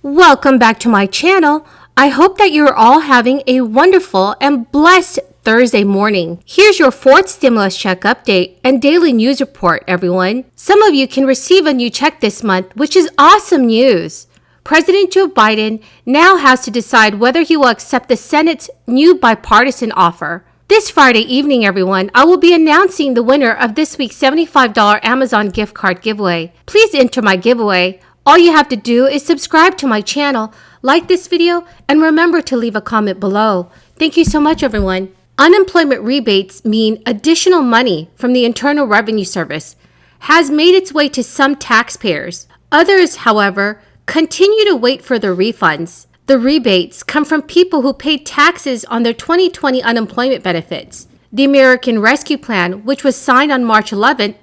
Welcome back to my channel. I hope that you're all having a wonderful and blessed Thursday morning. Here's your fourth stimulus check update and daily news report, everyone. Some of you can receive a new check this month, which is awesome news. President Joe Biden now has to decide whether he will accept the Senate's new bipartisan offer. This Friday evening, everyone, I will be announcing the winner of this week's $75 Amazon gift card giveaway. Please enter my giveaway. All you have to do is subscribe to my channel, like this video, and remember to leave a comment below. Thank you so much, everyone. Unemployment rebates mean additional money from the Internal Revenue Service has made its way to some taxpayers. Others, however, continue to wait for their refunds. The rebates come from people who paid taxes on their 2020 unemployment benefits. The American Rescue Plan, which was signed on March 11th,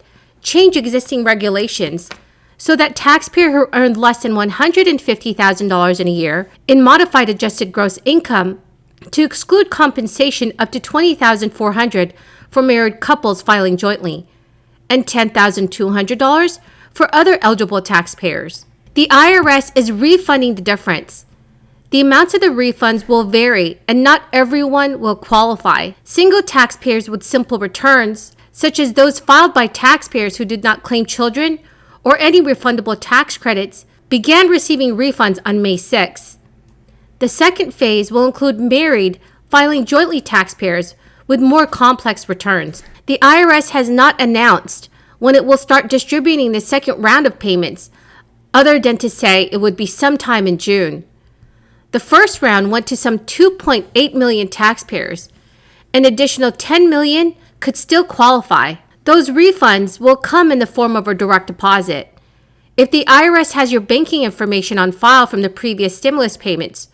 changed existing regulations so that taxpayers who earned less than $150,000 in a year in modified adjusted gross income to exclude compensation up to $20,400 for married couples filing jointly and $10,200 for other eligible taxpayers. The IRS is refunding the difference. The amounts of the refunds will vary and not everyone will qualify. Single taxpayers with simple returns, such as those filed by taxpayers who did not claim children or any refundable tax credits, began receiving refunds on May 6. The second phase will include married, filing jointly taxpayers with more complex returns. The IRS has not announced when it will start distributing the second round of payments, other than to say it would be sometime in June. The first round went to some 2.8 million taxpayers. An additional 10 million could still qualify. Those refunds will come in the form of a direct deposit. If the IRS has your banking information on file from the previous stimulus payments,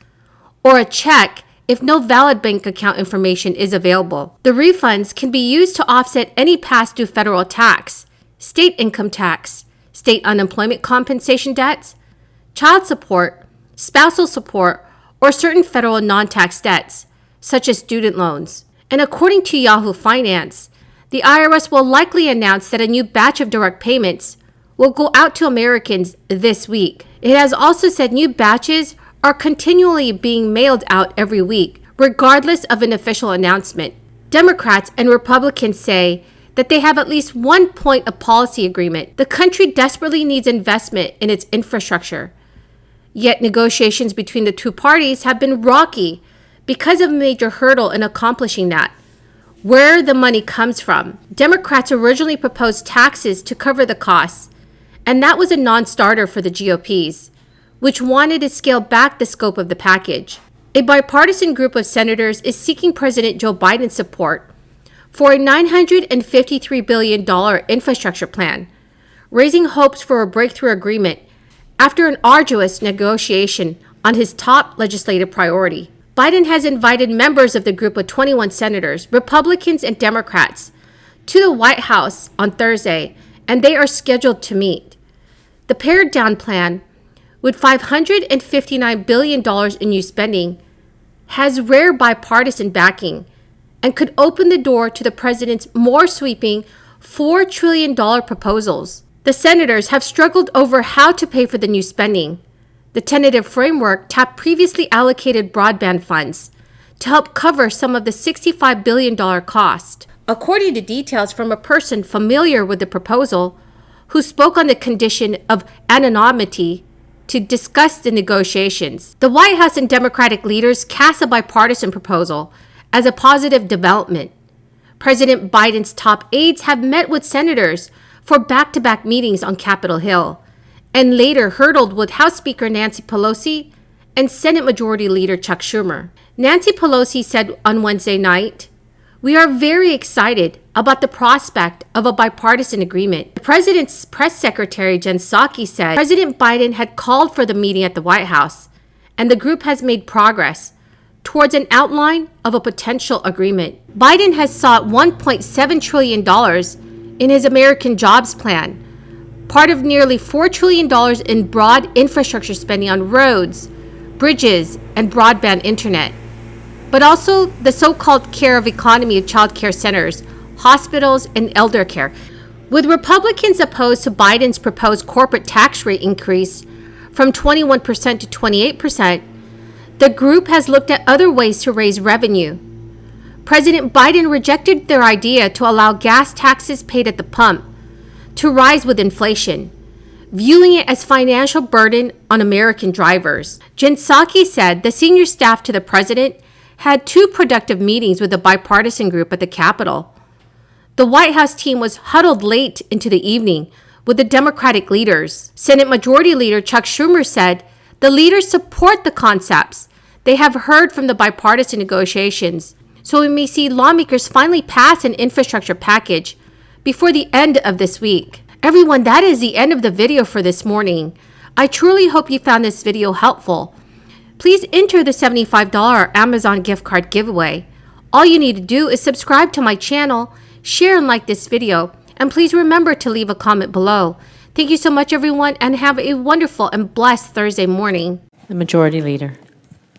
or a check if no valid bank account information is available, the refunds can be used to offset any past due federal tax, state income tax, state unemployment compensation debts, child support, spousal support, or certain federal non-tax debts, such as student loans. And according to Yahoo Finance, the IRS will likely announce that a new batch of direct payments will go out to Americans this week. It has also said new batches are continually being mailed out every week, regardless of an official announcement. Democrats and Republicans say that they have at least one point of policy agreement. The country desperately needs investment in its infrastructure. Yet negotiations between the two parties have been rocky because of a major hurdle in accomplishing that: where the money comes from. Democrats originally proposed taxes to cover the costs, and that was a non-starter for the GOPs, which wanted to scale back the scope of the package. A bipartisan group of senators is seeking President Joe Biden's support for a $953 billion infrastructure plan, raising hopes for a breakthrough agreement after an arduous negotiation on his top legislative priority. Biden has invited members of the group of 21 senators, Republicans and Democrats, to the White House on Thursday, and they are scheduled to meet. The pared-down plan, with $559 billion in new spending, has rare bipartisan backing and could open the door to the president's more sweeping $4 trillion proposals. The senators have struggled over how to pay for the new spending. The tentative framework tapped previously allocated broadband funds to help cover some of the $65 billion cost. According to details from a person familiar with the proposal, who spoke on the condition of anonymity to discuss the negotiations, the White House and Democratic leaders cast a bipartisan proposal as a positive development. President Biden's top aides have met with senators for back-to-back meetings on Capitol Hill, and later hurdled with House Speaker Nancy Pelosi and Senate Majority Leader Chuck Schumer. Nancy Pelosi said on Wednesday night, "We are very excited about the prospect of a bipartisan agreement." The president's press secretary, Jen Psaki, said President Biden had called for the meeting at the White House, and the group has made progress towards an outline of a potential agreement. Biden has sought $1.7 trillion in his American Jobs Plan, part of nearly $4 trillion in broad infrastructure spending on roads, bridges, and broadband internet, but also the so-called care of economy of child care centers, hospitals, and elder care. With Republicans opposed to Biden's proposed corporate tax rate increase from 21% to 28%, the group has looked at other ways to raise revenue. President Biden rejected their idea to allow gas taxes paid at the pump to rise with inflation, viewing it as financial burden on American drivers. Jen Psaki said the senior staff to the president had 2 productive meetings with the bipartisan group at the Capitol. The White House team was huddled late into the evening with the Democratic leaders. Senate Majority Leader Chuck Schumer said the leaders support the concepts they have heard from the bipartisan negotiations, so we may see lawmakers finally pass an infrastructure package before the end of this week. Everyone, that is the end of the video for this morning. I truly hope you found this video helpful. Please enter the $75 Amazon gift card giveaway. All you need to do is subscribe to my channel, share and like this video, and please remember to leave a comment below. Thank you so much, everyone, and have a wonderful and blessed Thursday morning. The Majority Leader.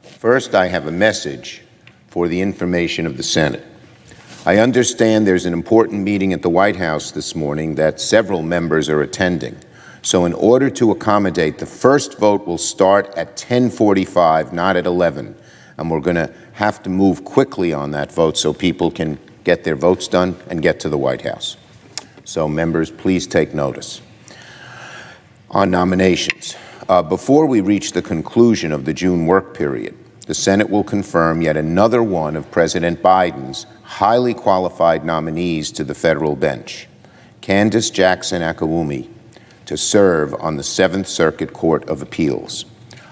First, I have a message for the information of the Senate. I understand there's an important meeting at the White House this morning that several members are attending. So in order to accommodate, the first vote will start at 10:45, not at 11. And we're going to have to move quickly on that vote so people can get their votes done and get to the White House. So members, please take notice. On nominations, before we reach the conclusion of the June work period, the Senate will confirm yet another one of President Biden's highly qualified nominees to the federal bench, Candace Jackson Akawumi, to serve on the 7th Circuit Court of Appeals.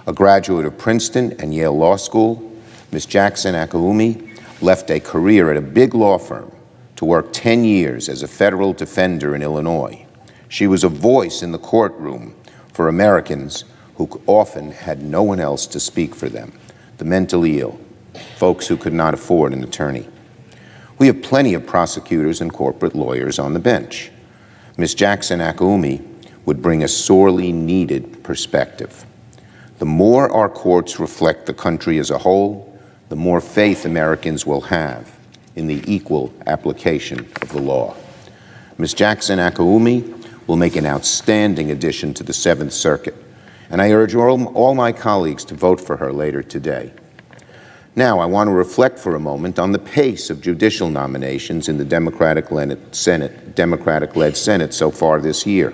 A graduate of Princeton and Yale Law School, Ms. Jackson Akawumi left a career at a big law firm to work 10 years as a federal defender in Illinois. She was a voice in the courtroom for Americans who often had no one else to speak for them, the mentally ill, folks who could not afford an attorney. We have plenty of prosecutors and corporate lawyers on the bench. Ms. Jackson Akawumi would bring a sorely needed perspective. The more our courts reflect the country as a whole, the more faith Americans will have in the equal application of the law. Ms. Jackson Akawumi will make an outstanding addition to the 7th Circuit, and I urge all my colleagues to vote for her later today. Now, I want to reflect for a moment on the pace of judicial nominations in the Democratic-led Senate so far this year.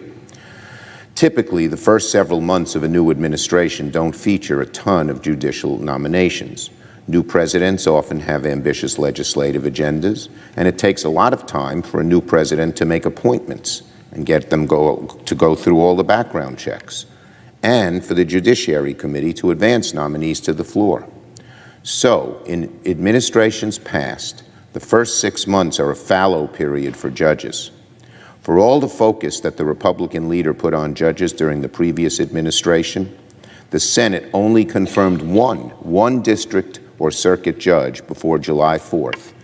Typically, the first several months of a new administration don't feature a ton of judicial nominations. New presidents often have ambitious legislative agendas, and it takes a lot of time for a new president to make appointments and get them to go through all the background checks, and for the Judiciary Committee to advance nominees to the floor. So, in administrations past, the first 6 months are a fallow period for judges. For all the focus that the Republican leader put on judges during the previous administration, the Senate only confirmed one district or circuit judge before July 4th,